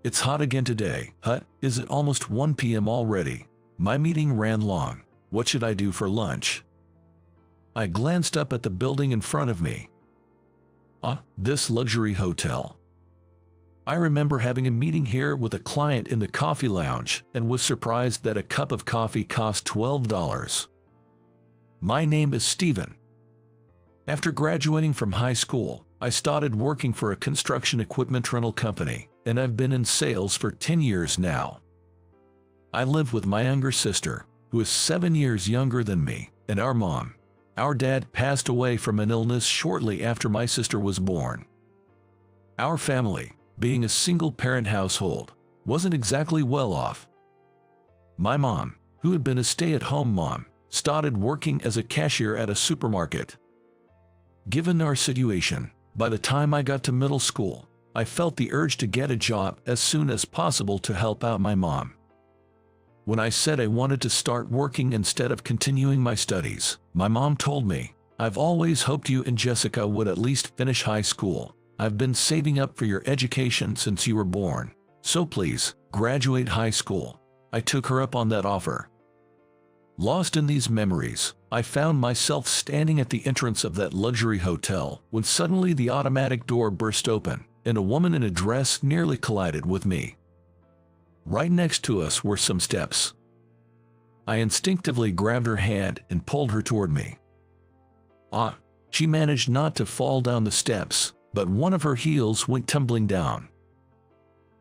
It's hot again today. Is it almost 1 p.m. already? My meeting ran long. What should I do for lunch? I glanced up at the building in front of me. This luxury hotel. I remember having a meeting here with a client in the coffee lounge and was surprised that a cup of coffee cost $12. My name is Steven. After graduating from high school, I started working for a construction equipment rental company, and I've been in sales for 10 years now. I live with my younger sister, who is 7 years younger than me, and our mom. Our dad passed away from an illness shortly after my sister was born. Our family, being a single-parent household, wasn't exactly well off. My mom, who had been a stay-at-home mom, started working as a cashier at a supermarket. Given our situation, by the time I got to middle school, I felt the urge to get a job as soon as possible to help out my mom. When I said I wanted to start working instead of continuing my studies, my mom told me, "I've always hoped you and Jessica would at least finish high school. I've been saving up for your education since you were born, so please, graduate high school." I took her up on that offer. Lost in these memories, I found myself standing at the entrance of that luxury hotel when suddenly the automatic door burst open, and a woman in a dress nearly collided with me. Right next to us were some steps. I instinctively grabbed her hand and pulled her toward me. She managed not to fall down the steps, but one of her heels went tumbling down.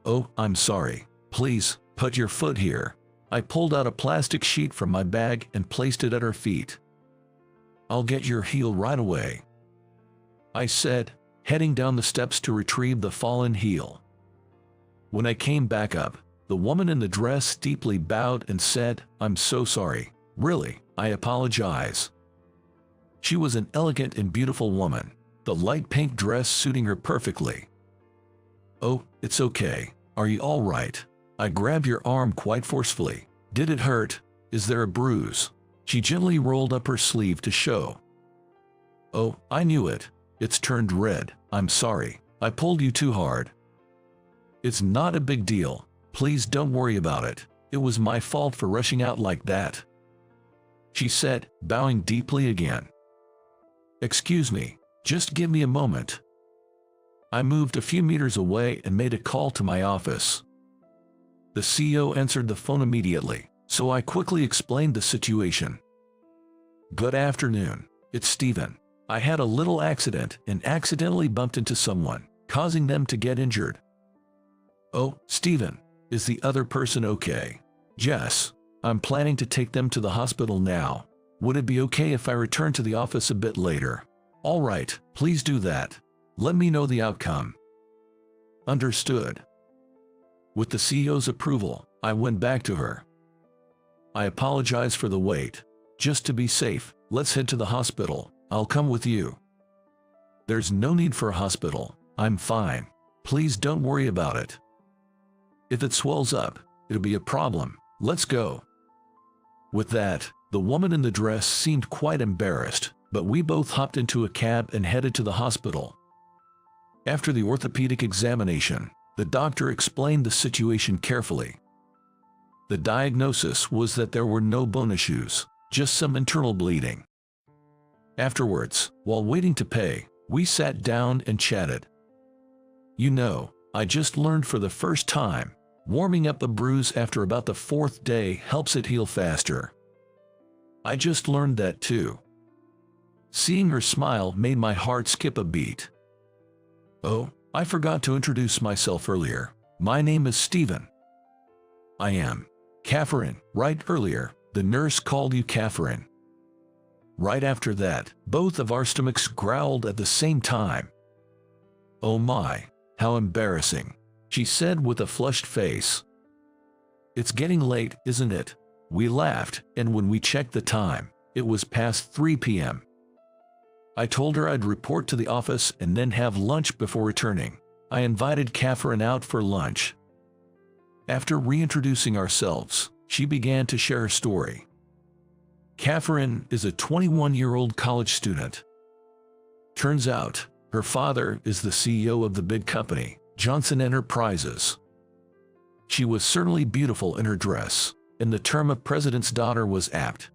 "Oh, I'm sorry. Please, put your foot here." I pulled out a plastic sheet from my bag and placed it at her feet. "I'll get your heel right away," I said, heading down the steps to retrieve the fallen heel. When I came back up, the woman in the dress deeply bowed and said, "I'm so sorry. Really, I apologize." She was an elegant and beautiful woman, the light pink dress suiting her perfectly. "Oh, it's okay. Are you all right?" I grabbed your arm quite forcefully. "Did it hurt? Is there a bruise?" She gently rolled up her sleeve to show. "Oh, I knew it. It's turned red. I'm sorry. I pulled you too hard." "It's not a big deal. Please don't worry about it. It was my fault for rushing out like that," she said, bowing deeply again. "Excuse me. Just give me a moment." I moved a few meters away and made a call to my office. The CEO answered the phone immediately, so I quickly explained the situation. "Good afternoon. It's Steven. I had a little accident and accidentally bumped into someone, causing them to get injured." "Oh, Steven, is the other person okay?" "Yes. I'm planning to take them to the hospital now. Would it be okay if I return to the office a bit later?" "All right, please do that. Let me know the outcome." "Understood." With the CEO's approval, I went back to her. "I apologize for the wait. Just to be safe, let's head to the hospital. I'll come with you." "There's no need for a hospital. I'm fine. Please don't worry about it. If it swells up, it'll be a problem. Let's go." With that, the woman in the dress seemed quite embarrassed, but we both hopped into a cab and headed to the hospital. After the orthopedic examination, the doctor explained the situation carefully. The diagnosis was that there were no bone issues, just some internal bleeding. Afterwards, while waiting to pay, we sat down and chatted. "You know, I just learned for the first time, warming up a bruise after about the 4th day helps it heal faster." "I just learned that too." Seeing her smile made my heart skip a beat. "Oh, I forgot to introduce myself earlier. My name is Steven." "I am Catherine, right? Earlier, the nurse called you Catherine." Right after that, both of our stomachs growled at the same time. "Oh my, how embarrassing," she said with a flushed face. "It's getting late, isn't it?" We laughed, and when we checked the time, it was past 3 p.m. I told her I'd report to the office and then have lunch before returning. I invited Catherine out for lunch. After reintroducing ourselves, she began to share her story. Catherine is a 21-year-old college student. Turns out, her father is the CEO of the big company, Johnson Enterprises. She was certainly beautiful in her dress, and the term of president's daughter was apt.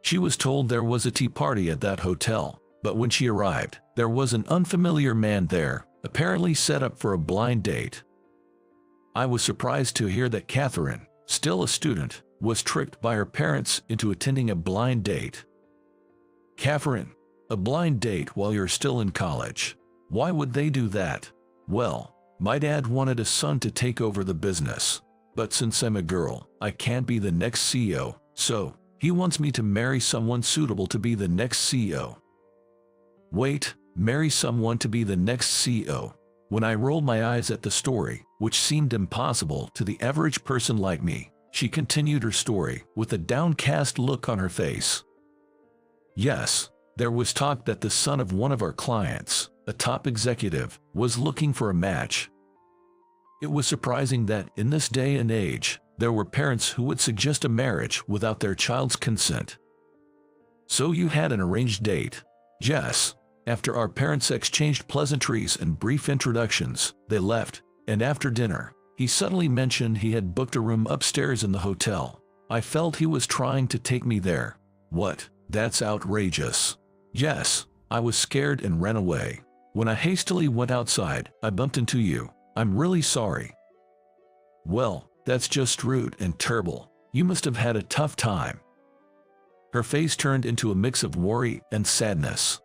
She was told there was a tea party at that hotel, but when she arrived, there was an unfamiliar man there, apparently set up for a blind date. I was surprised to hear that Catherine, still a student, was tricked by her parents into attending a blind date. Catherine, a blind date while you're still in college. Why would they do that? Well, my dad wanted a son to take over the business, but since I'm a girl, I can't be the next CEO, so he wants me to marry someone suitable to be the next CEO. Wait, marry someone to be the next CEO? When I rolled my eyes at the story, which seemed impossible to the average person like me, she continued her story with a downcast look on her face. Yes, there was talk that the son of one of our clients, a top executive, was looking for a match. It was surprising that in this day and age, there were parents who would suggest a marriage without their child's consent. So you had an arranged date? Yes. After our parents exchanged pleasantries and brief introductions, they left, and after dinner, he suddenly mentioned he had booked a room upstairs in the hotel. I felt he was trying to take me there. What? That's outrageous. Yes, I was scared and ran away. When I hastily went outside, I bumped into you. I'm really sorry. Well, that's just rude and terrible. You must have had a tough time. Her face turned into a mix of worry and sadness.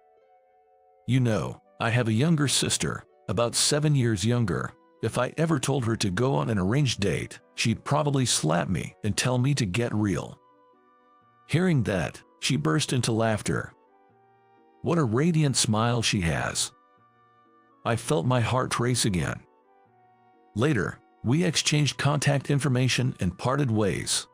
You know, I have a younger sister, about 7 years younger. If I ever told her to go on an arranged date, she'd probably slap me and tell me to get real. Hearing that, she burst into laughter. What a radiant smile she has. I felt my heart race again. Later, we exchanged contact information and parted ways.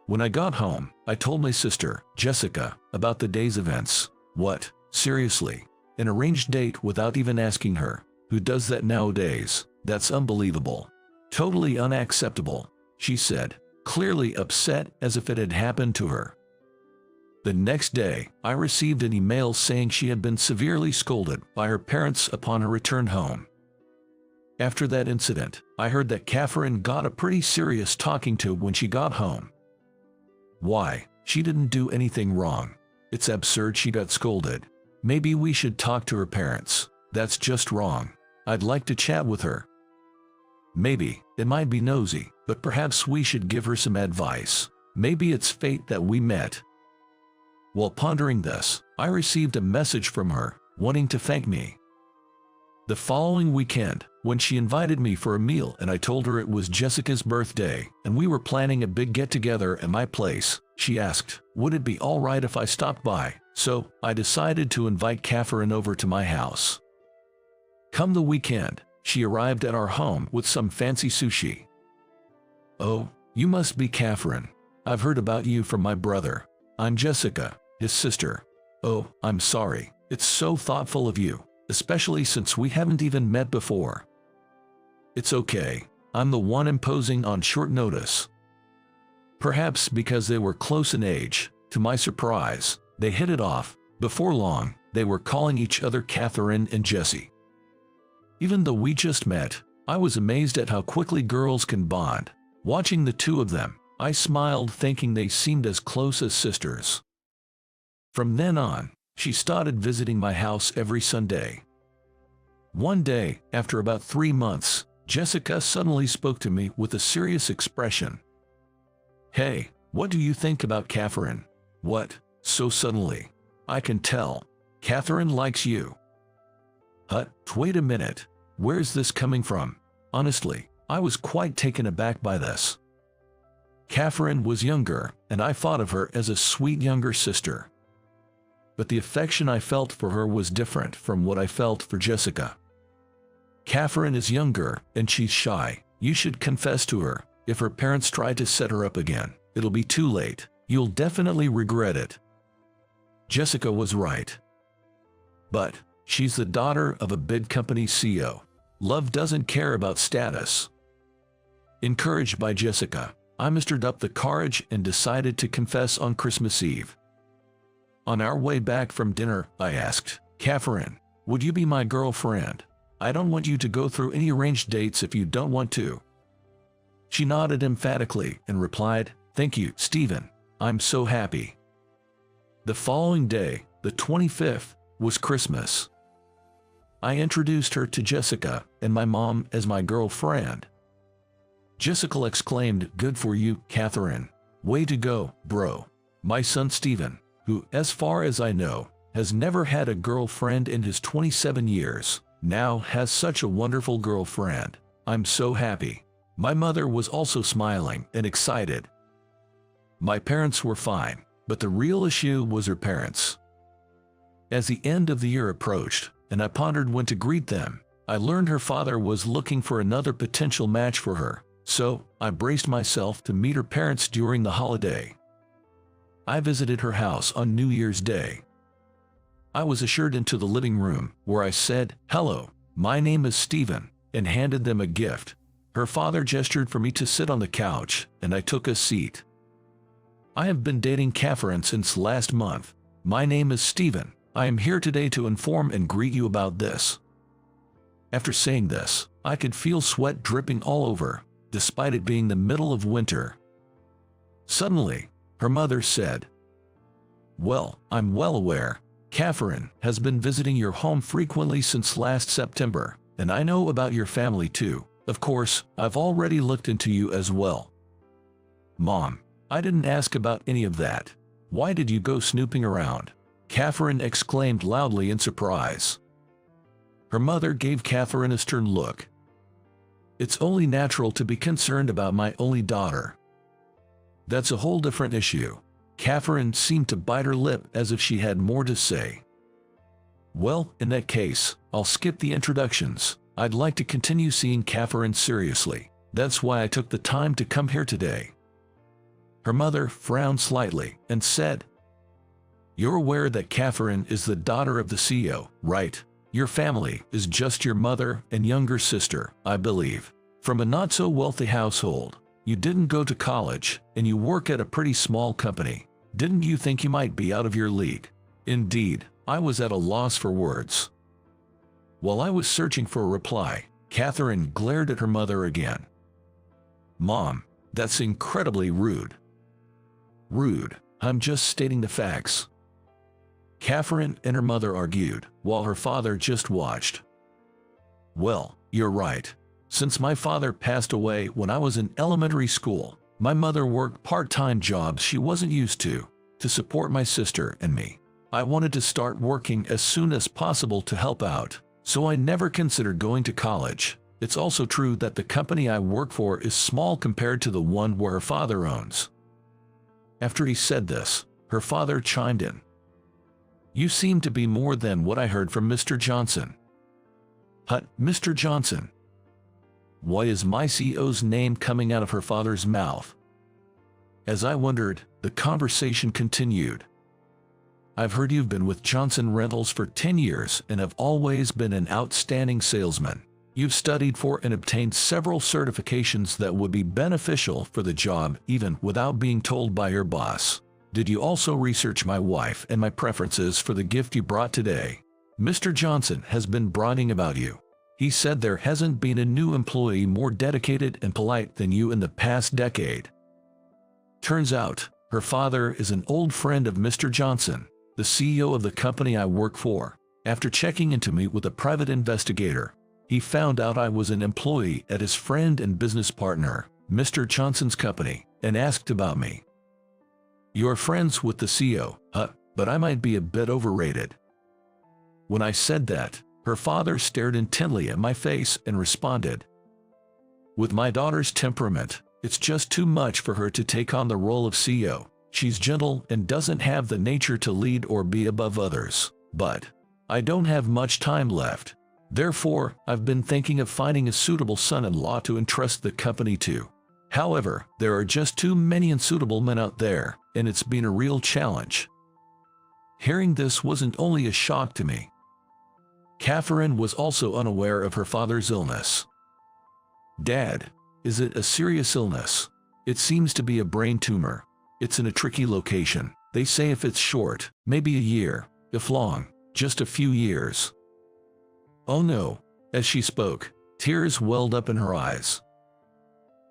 When I got home, I told my sister, Jessica, about the day's events. What? Seriously? An arranged date without even asking her? Who does that nowadays? That's unbelievable. Totally unacceptable, she said, clearly upset as if it had happened to her. The next day, I received an email saying she had been severely scolded by her parents upon her return home. After that incident, I heard that Catherine got a pretty serious talking to when she got home. Why? She didn't do anything wrong. It's absurd she got scolded. Maybe we should talk to her parents. That's just wrong. I'd like to chat with her. Maybe, it might be nosy, but perhaps we should give her some advice. Maybe it's fate that we met. While pondering this, I received a message from her, wanting to thank me. The following weekend, when she invited me for a meal and I told her it was Jessica's birthday and we were planning a big get-together at my place, she asked, would it be alright if I stopped by? So, I decided to invite Catherine over to my house. Come the weekend, she arrived at our home with some fancy sushi. Oh, you must be Catherine. I've heard about you from my brother. I'm Jessica, his sister. Oh, I'm sorry. It's so thoughtful of you, especially since we haven't even met before. It's okay. I'm the one imposing on short notice. Perhaps because they were close in age, to my surprise, they hit it off. Before long, they were calling each other Catherine and Jessie. Even though we just met, I was amazed at how quickly girls can bond. Watching the two of them, I smiled thinking they seemed as close as sisters. From then on, she started visiting my house every Sunday. One day, after about 3 months, Jessica suddenly spoke to me with a serious expression. Hey, what do you think about Catherine? What? So suddenly? I can tell. Catherine likes you. Wait a minute. Where's this coming from? Honestly, I was quite taken aback by this. Catherine was younger, and I thought of her as a sweet younger sister. But the affection I felt for her was different from what I felt for Jessica. Catherine is younger, and she's shy. You should confess to her. If her parents try to set her up again, it'll be too late. You'll definitely regret it. Jessica was right. But she's the daughter of a big company CEO. Love doesn't care about status. Encouraged by Jessica, I mustered up the courage and decided to confess on Christmas Eve. On our way back from dinner, I asked, Catherine, would you be my girlfriend? I don't want you to go through any arranged dates if you don't want to. She nodded emphatically and replied, "Thank you, Stephen. I'm so happy." The following day, the 25th, was Christmas. I introduced her to Jessica and my mom as my girlfriend. Jessica exclaimed, "Good for you, Catherine. Way to go, bro." My son Stephen, who, as far as I know, has never had a girlfriend in his 27 years, now has such a wonderful girlfriend. I'm so happy. My mother was also smiling and excited. My parents were fine, but the real issue was her parents. As the end of the year approached, and I pondered when to greet them, I learned her father was looking for another potential match for her, so I braced myself to meet her parents during the holiday. I visited her house on New Year's Day. I was ushered into the living room, where I said, "Hello, my name is Stephen," and handed them a gift. Her father gestured for me to sit on the couch, and I took a seat. "I have been dating Catherine since last month. My name is Stephen. I am here today to inform and greet you about this." After saying this, I could feel sweat dripping all over, despite it being the middle of winter. Suddenly, her mother said, "Well, I'm well aware. Catherine has been visiting your home frequently since last September, and I know about your family too. Of course, I've already looked into you as well." "Mom, I didn't ask about any of that. Why did you go snooping around?" Catherine exclaimed loudly in surprise. Her mother gave Catherine a stern look. "It's only natural to be concerned about my only daughter." "That's a whole different issue." Catherine seemed to bite her lip as if she had more to say. "Well, in that case, I'll skip the introductions. I'd like to continue seeing Catherine seriously. That's why I took the time to come here today." Her mother frowned slightly and said, "You're aware that Catherine is the daughter of the CEO, right? Your family is just your mother and younger sister, I believe. From a not-so-wealthy household. You didn't go to college, and you work at a pretty small company. Didn't you think you might be out of your league?" Indeed, I was at a loss for words. While I was searching for a reply, Catherine glared at her mother again. "Mom, that's incredibly rude." "Rude? I'm just stating the facts." Catherine and her mother argued, while her father just watched. "Well, you're right. Since my father passed away when I was in elementary school, my mother worked part-time jobs she wasn't used to support my sister and me. I wanted to start working as soon as possible to help out, so I never considered going to college. It's also true that the company I work for is small compared to the one where her father owns." After he said this, her father chimed in. "You seem to be more than what I heard from Mr. Johnson." "Hut, Mr. Johnson? Why is my CEO's name coming out of her father's mouth?" As I wondered, the conversation continued. "I've heard you've been with Johnson Rentals for 10 years and have always been an outstanding salesman. You've studied for and obtained several certifications that would be beneficial for the job even without being told by your boss. Did you also research my wife and my preferences for the gift you brought today? Mr. Johnson has been bragging about you. He said there hasn't been a new employee more dedicated and polite than you in the past decade." Turns out, her father is an old friend of Mr. Johnson, the CEO of the company I work for. After checking into me with a private investigator, he found out I was an employee at his friend and business partner, Mr. Johnson's company, and asked about me. "You're friends with the CEO, but I might be a bit overrated." When I said that, her father stared intently at my face and responded, "With my daughter's temperament, it's just too much for her to take on the role of CEO. She's gentle and doesn't have the nature to lead or be above others. But I don't have much time left. Therefore, I've been thinking of finding a suitable son-in-law to entrust the company to. However, there are just too many unsuitable men out there, and it's been a real challenge." Hearing this wasn't only a shock to me. Catherine was also unaware of her father's illness. "Dad, is it a serious illness?" "It seems to be a brain tumor. It's in a tricky location. They say if it's short, maybe a year. If long, just a few years." "Oh no." As she spoke, tears welled up in her eyes.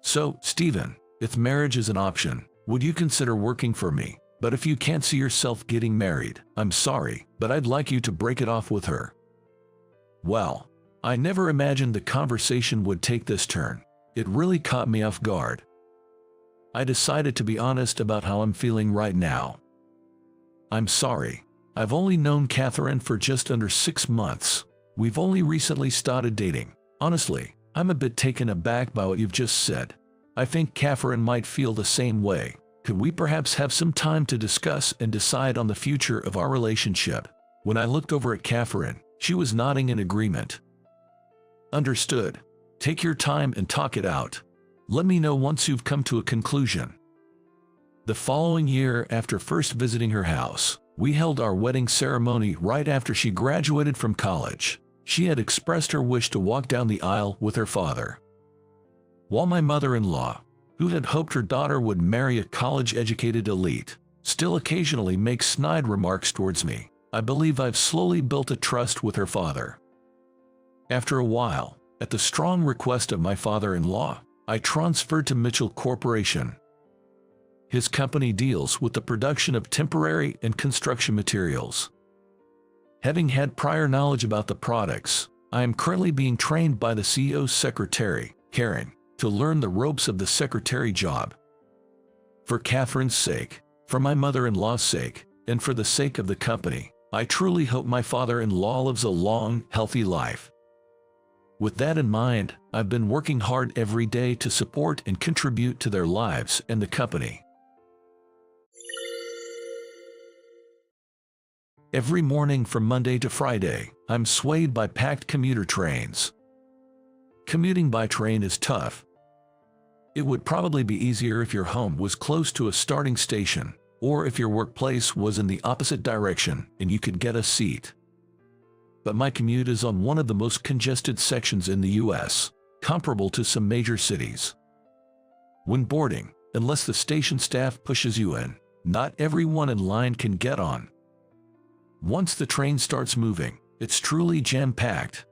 So, Stephen, if marriage is an option, would you consider working for me? But if you can't see yourself getting married, I'm sorry, but I'd like you to break it off with her. Well, I never imagined the conversation would take this turn. It really caught me off guard. I decided to be honest about how I'm feeling right now. I'm sorry. I've only known Catherine for just under 6 months. We've only recently started dating. Honestly, I'm a bit taken aback by what you've just said. I think Catherine might feel the same way. Could we perhaps have some time to discuss and decide on the future of our relationship? When I looked over at Catherine, she was nodding in agreement. Understood. Take your time and talk it out. Let me know once you've come to a conclusion. The following year, after first visiting her house, we held our wedding ceremony right after she graduated from college. She had expressed her wish to walk down the aisle with her father. While my mother-in-law, who had hoped her daughter would marry a college-educated elite, still occasionally makes snide remarks towards me, I believe I've slowly built a trust with her father. After a while, at the strong request of my father-in-law, I transferred to Mitchell Corporation. His company deals with the production of temporary and construction materials. Having had prior knowledge about the products, I am currently being trained by the CEO's secretary, Karen, to learn the ropes of the secretary job. For Catherine's sake, for my mother-in-law's sake, and for the sake of the company, I truly hope my father-in-law lives a long, healthy life. With that in mind, I've been working hard every day to support and contribute to their lives and the company. Every morning from Monday to Friday, I'm swayed by packed commuter trains. Commuting by train is tough. It would probably be easier if your home was close to a starting station, or if your workplace was in the opposite direction and you could get a seat. But my commute is on one of the most congested sections in the US, comparable to some major cities. When boarding, unless the station staff pushes you in, not everyone in line can get on. Once the train starts moving, it's truly jam-packed.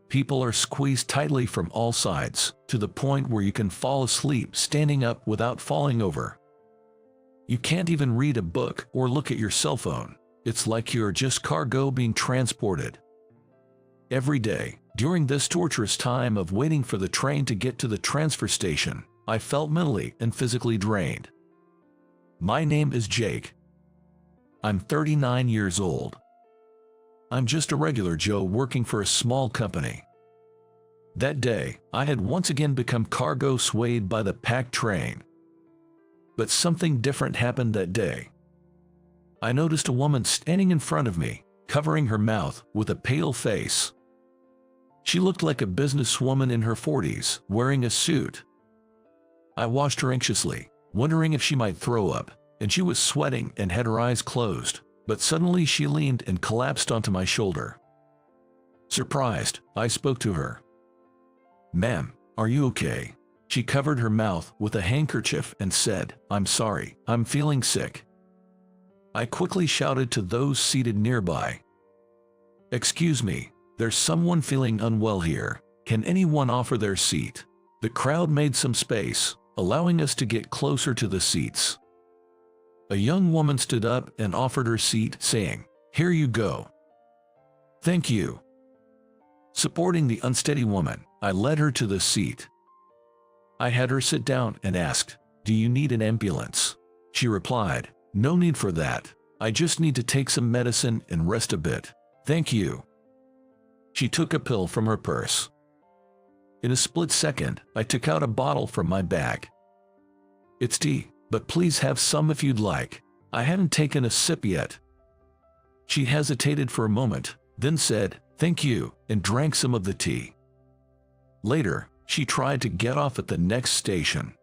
People are squeezed tightly from all sides, to the point where you can fall asleep standing up without falling over. You can't even read a book or look at your cell phone. It's like you're just cargo being transported. Every day, during this torturous time of waiting for the train to get to the transfer station, I felt mentally and physically drained. My name is Jake. I'm 39 years old. I'm just a regular Joe working for a small company. That day, I had once again become cargo swayed by the packed train. But something different happened that day. I noticed a woman standing in front of me, covering her mouth with a pale face. She looked like a businesswoman in her 40s, wearing a suit. I watched her anxiously, wondering if she might throw up, and she was sweating and had her eyes closed, but suddenly she leaned and collapsed onto my shoulder. Surprised, I spoke to her. "Ma'am, are you okay?" She covered her mouth with a handkerchief and said, "I'm sorry, I'm feeling sick." I quickly shouted to those seated nearby, "Excuse me, there's someone feeling unwell here. Can anyone offer their seat?" The crowd made some space, allowing us to get closer to the seats. A young woman stood up and offered her seat, saying, "Here you go." "Thank you." Supporting the unsteady woman, I led her to the seat. I had her sit down and asked, "Do you need an ambulance?" She replied, "No need for that. I just need to take some medicine and rest a bit. Thank you." She took a pill from her purse. In a split second, I took out a bottle from my bag. "It's tea, but please have some if you'd like. I haven't taken a sip yet." She hesitated for a moment, then said, "Thank you," and drank some of the tea. Later, she tried to get off at the next station.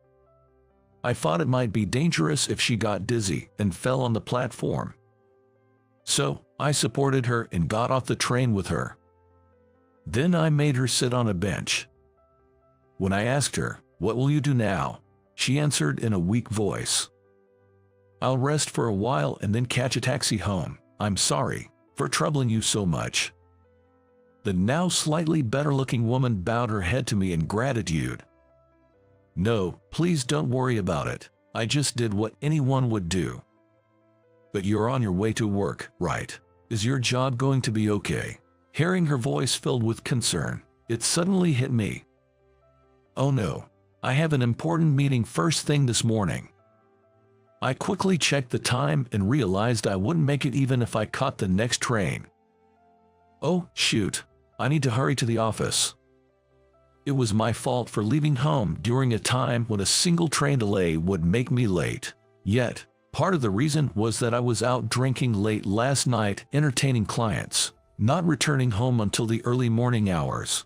I thought it might be dangerous if she got dizzy and fell on the platform. So, I supported her and got off the train with her. Then I made her sit on a bench. When I asked her, "What will you do now?" she answered in a weak voice, "I'll rest for a while and then catch a taxi home. I'm sorry for troubling you so much." The now slightly better-looking woman bowed her head to me in gratitude. No, please don't worry about it. I just did what anyone would do. But you're on your way to work, right? Is your job going to be okay? Hearing her voice filled with concern, it suddenly hit me. Oh no, I have an important meeting first thing this morning. I quickly checked the time and realized I wouldn't make it even if I caught the next train. Oh, shoot. I need to hurry to the office. It was my fault for leaving home during a time when a single train delay would make me late. Yet, part of the reason was that I was out drinking late last night entertaining clients, not returning home until the early morning hours.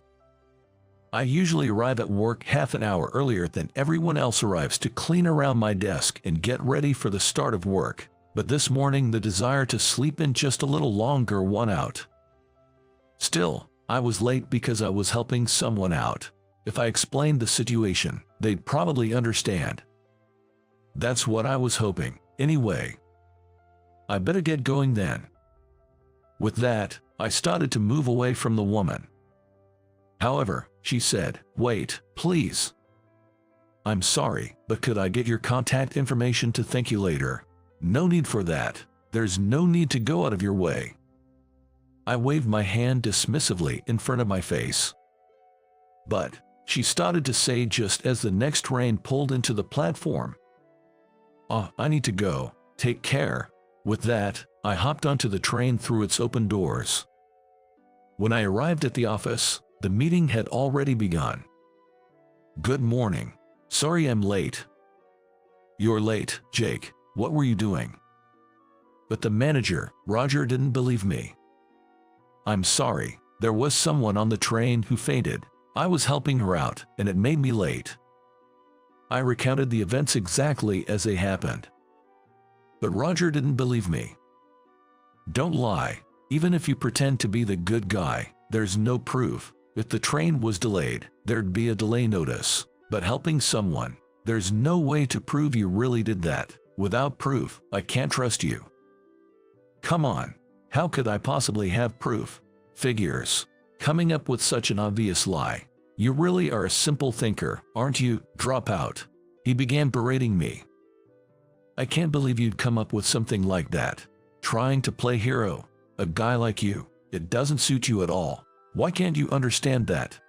I usually arrive at work half an hour earlier than everyone else arrives to clean around my desk and get ready for the start of work, but this morning the desire to sleep in just a little longer won out. Still, I was late because I was helping someone out. If I explained the situation, they'd probably understand. That's what I was hoping. Anyway, I better get going then. With that, I started to move away from the woman. However, she said, "Wait, please. I'm sorry, but could I get your contact information to thank you later?" "No need for that. There's no need to go out of your way." I waved my hand dismissively in front of my face. "But," she started to say just as the next train pulled into the platform. I need to go. Take care." With that, I hopped onto the train through its open doors. When I arrived at the office, the meeting had already begun. "Good morning. Sorry I'm late." "You're late, Jake. What were you doing?" But the manager, Roger, didn't believe me. "I'm sorry. There was someone on the train who fainted. I was helping her out, and it made me late." I recounted the events exactly as they happened. But Roger didn't believe me. "Don't lie. Even if you pretend to be the good guy, there's no proof. If the train was delayed, there'd be a delay notice. But helping someone, there's no way to prove you really did that. Without proof, I can't trust you." "Come on. How could I possibly have proof?" "Figures. Coming up with such an obvious lie. You really are a simple thinker, aren't you? Drop out." He began berating me. "I can't believe you'd come up with something like that. Trying to play hero. A guy like you. It doesn't suit you at all. Why can't you understand that?"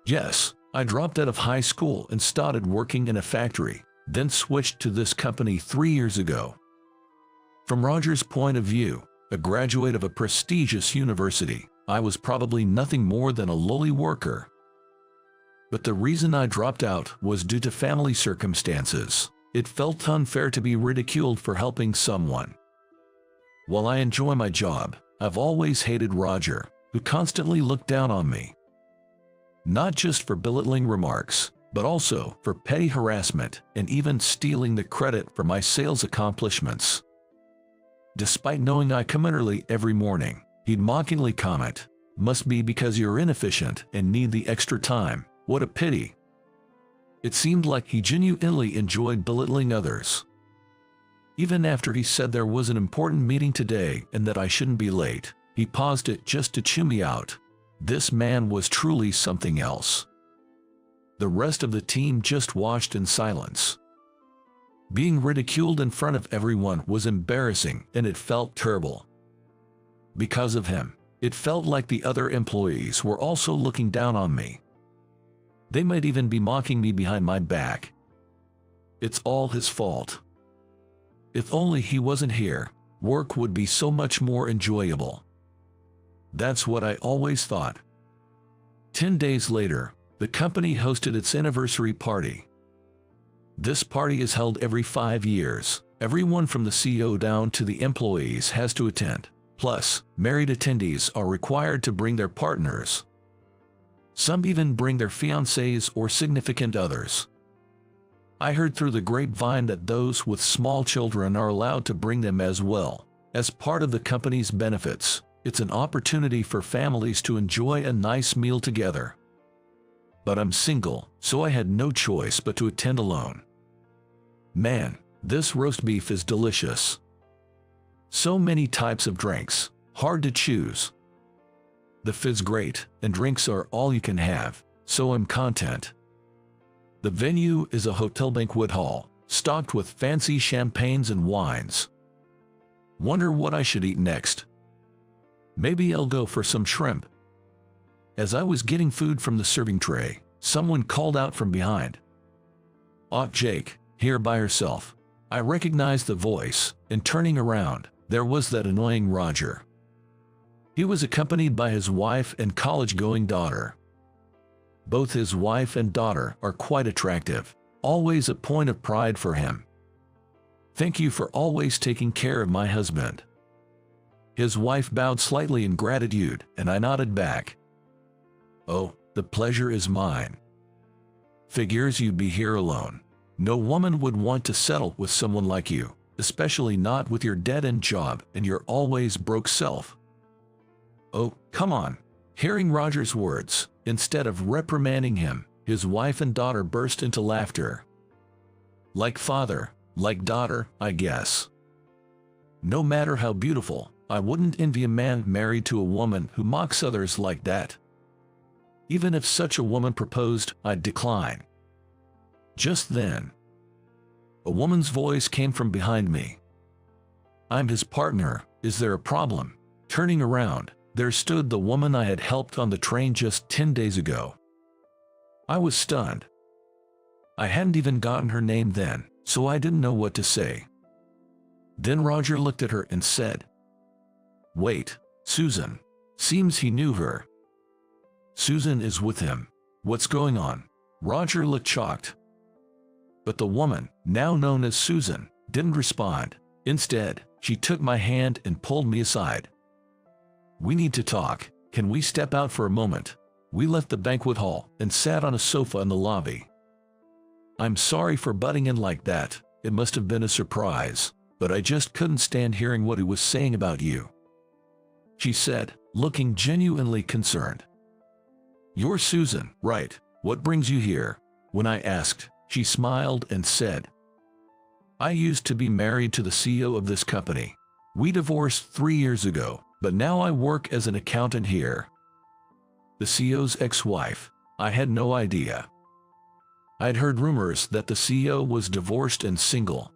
"Yes, I dropped out of high school and started working in a factory, then switched to this company 3 years ago." From Roger's point of view, a graduate of a prestigious university, I was probably nothing more than a lowly worker. But the reason I dropped out was due to family circumstances. It felt unfair to be ridiculed for helping someone. While I enjoy my job, I've always hated Roger, who constantly looked down on me. Not just for belittling remarks, but also for petty harassment and even stealing the credit for my sales accomplishments. Despite knowing I come in early every morning, he'd mockingly comment, "Must be because you're inefficient and need the extra time. What a pity." It seemed like he genuinely enjoyed belittling others. Even after he said there was an important meeting today and that I shouldn't be late, he paused it just to chew me out. This man was truly something else. The rest of the team just watched in silence. Being ridiculed in front of everyone was embarrassing and it felt terrible. Because of him, it felt like the other employees were also looking down on me. They might even be mocking me behind my back. It's all his fault. If only he wasn't here, work would be so much more enjoyable. That's what I always thought. 10 days later, the company hosted its anniversary party. This party is held every 5 years. Everyone from the CEO down to the employees has to attend. Plus, married attendees are required to bring their partners. Some even bring their fiancés or significant others. I heard through the grapevine that those with small children are allowed to bring them as well. As part of the company's benefits, it's an opportunity for families to enjoy a nice meal together. But I'm single, so I had no choice but to attend alone. Man, this roast beef is delicious. So many types of drinks, hard to choose. The food's great, and drinks are all you can have, so I'm content. The venue is a hotel banquet hall, stocked with fancy champagnes and wines. Wonder what I should eat next. Maybe I'll go for some shrimp. As I was getting food from the serving tray, someone called out from behind. "Aunt Jake, here by herself." I recognized the voice, and turning around, there was that annoying Roger. He was accompanied by his wife and college-going daughter. Both his wife and daughter are quite attractive, always a point of pride for him. "Thank you for always taking care of my husband." His wife bowed slightly in gratitude, and I nodded back. "Oh, the pleasure is mine." "Figures you'd be here alone. No woman would want to settle with someone like you, especially not with your dead-end job and your always broke self." "Oh, come on." Hearing Roger's words, instead of reprimanding him, his wife and daughter burst into laughter. Like father, like daughter, I guess. No matter how beautiful, I wouldn't envy a man married to a woman who mocks others like that. Even if such a woman proposed, I'd decline. Just then, a woman's voice came from behind me. "I'm his partner, is there a problem?" Turning around, there stood the woman I had helped on the train just 10 days ago. I was stunned. I hadn't even gotten her name then, so I didn't know what to say. Then Roger looked at her and said, "Wait, Susan." Seems he knew her. "Susan is with him. What's going on?" Roger looked shocked. But the woman, now known as Susan, didn't respond. Instead, she took my hand and pulled me aside. "We need to talk. Can we step out for a moment?" We left the banquet hall and sat on a sofa in the lobby. "I'm sorry for butting in like that. It must have been a surprise, but I just couldn't stand hearing what he was saying about you," she said, looking genuinely concerned. "You're Susan, right? What brings you here?" When I asked, she smiled and said, "I used to be married to the CEO of this company. We divorced 3 years ago, but now I work as an accountant here." The CEO's ex-wife. I had no idea. I'd heard rumors that the CEO was divorced and single.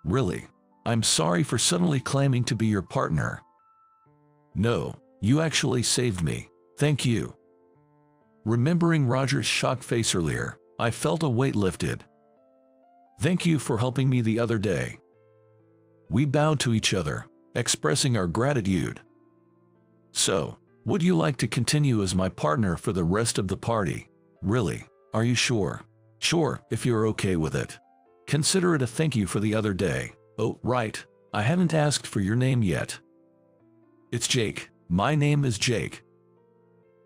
"Really? I'm sorry for suddenly claiming to be your partner." "No, you actually saved me. Thank you." Remembering Roger's shocked face earlier, I felt a weight lifted. "Thank you for helping me the other day." We bowed to each other, expressing our gratitude. "So, would you like to continue as my partner for the rest of the party?" "Really? Are you sure?" "Sure, if you're okay with it. Consider it a thank you for the other day." "Oh, right. I haven't asked for your name yet." "It's Jake. My name is Jake."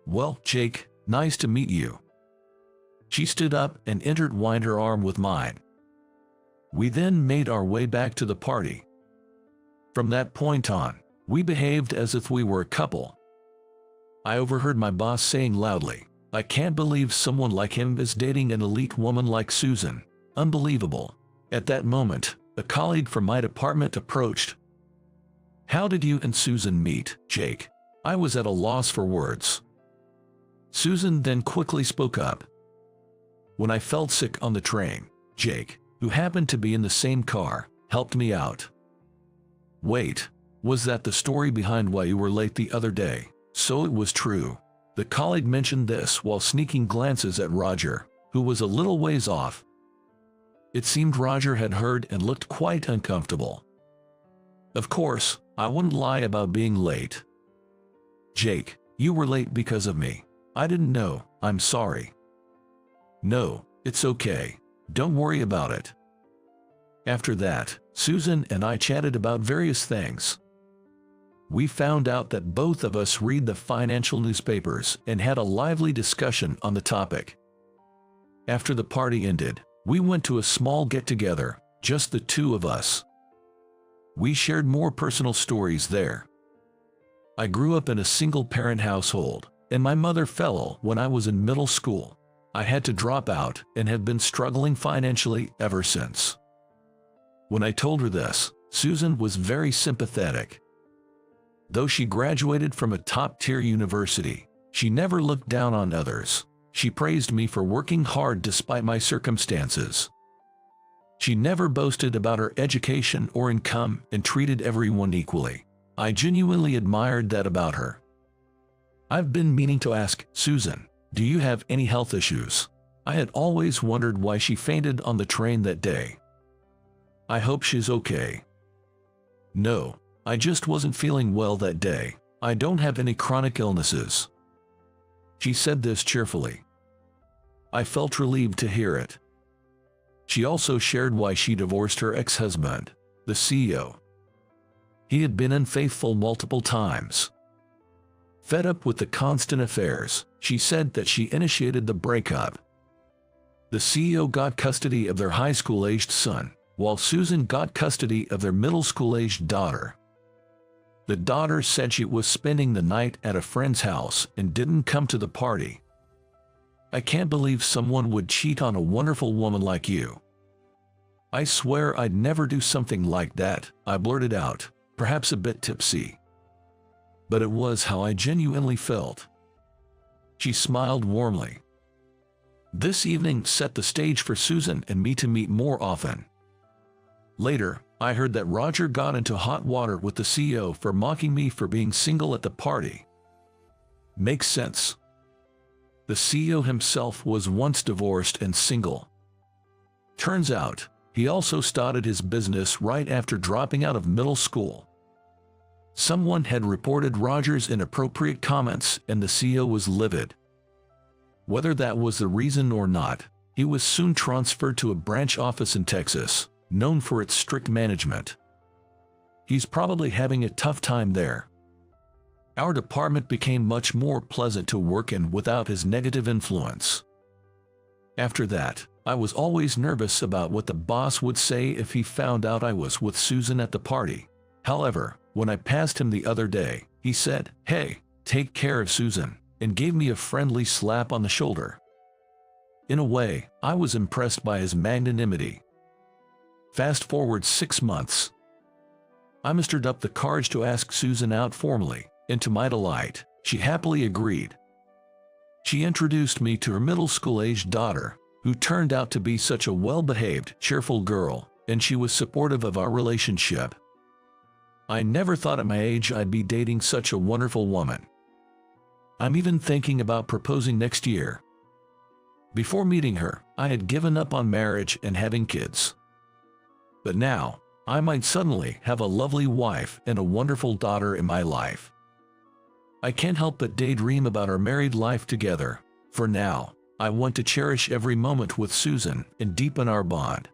"Well, Jake, nice to meet you." She stood up and intertwined her arm with mine. We then made our way back to the party. From that point on, we behaved as if we were a couple. I overheard my boss saying loudly, "I can't believe someone like him is dating an elite woman like Susan. Unbelievable." At that moment, a colleague from my department approached. "How did you and Susan meet, Jake?" I was at a loss for words. Susan then quickly spoke up. "When I felt sick on the train, Jake, who happened to be in the same car, helped me out." "Wait, was that the story behind why you were late the other day?" So it was true. The colleague mentioned this while sneaking glances at Roger, who was a little ways off. It seemed Roger had heard and looked quite uncomfortable. Of course, I wouldn't lie about being late. "Jake, you were late because of me. I didn't know, I'm sorry." "No, it's okay. Don't worry about it." After that, Susan and I chatted about various things. We found out that both of us read the financial newspapers and had a lively discussion on the topic. After the party ended, we went to a small get-together, just the two of us. We shared more personal stories there. I grew up in a single-parent household, and my mother fell ill when I was in middle school. I had to drop out and have been struggling financially ever since. When I told her this, Susan was very sympathetic. Though she graduated from a top-tier university, she never looked down on others. She praised me for working hard despite my circumstances. She never boasted about her education or income and treated everyone equally. I genuinely admired that about her. I've been meaning to ask, Susan, do you have any health issues? I had always wondered why she fainted on the train that day. I hope she's okay. No, I just wasn't feeling well that day. I don't have any chronic illnesses. She said this cheerfully. I felt relieved to hear it. She also shared why she divorced her ex-husband, the CEO. He had been unfaithful multiple times. Fed up with the constant affairs, she said that she initiated the breakup. The CEO got custody of their high school-aged son, while Susan got custody of their middle school-aged daughter. The daughter said she was spending the night at a friend's house and didn't come to the party. I can't believe someone would cheat on a wonderful woman like you. I swear I'd never do something like that, I blurted out, perhaps a bit tipsy. But it was how I genuinely felt. She smiled warmly. This evening set the stage for Susan and me to meet more often. Later, I heard that Roger got into hot water with the CEO for mocking me for being single at the party. Makes sense. The CEO himself was once divorced and single. Turns out, he also started his business right after dropping out of middle school. Someone had reported Roger's inappropriate comments and the CEO was livid. Whether that was the reason or not, he was soon transferred to a branch office in Texas, known for its strict management. He's probably having a tough time there. Our department became much more pleasant to work in without his negative influence. After that, I was always nervous about what the boss would say if he found out I was with Susan at the party. However, when I passed him the other day, he said, "Hey, take care of Susan," and gave me a friendly slap on the shoulder. In a way, I was impressed by his magnanimity. Fast forward 6 months. I mustered up the courage to ask Susan out formally, and to my delight, she happily agreed. She introduced me to her middle school-aged daughter, who turned out to be such a well-behaved, cheerful girl, and she was supportive of our relationship. I never thought at my age I'd be dating such a wonderful woman. I'm even thinking about proposing next year. Before meeting her, I had given up on marriage and having kids. But now, I might suddenly have a lovely wife and a wonderful daughter in my life. I can't help but daydream about our married life together. For now, I want to cherish every moment with Susan and deepen our bond.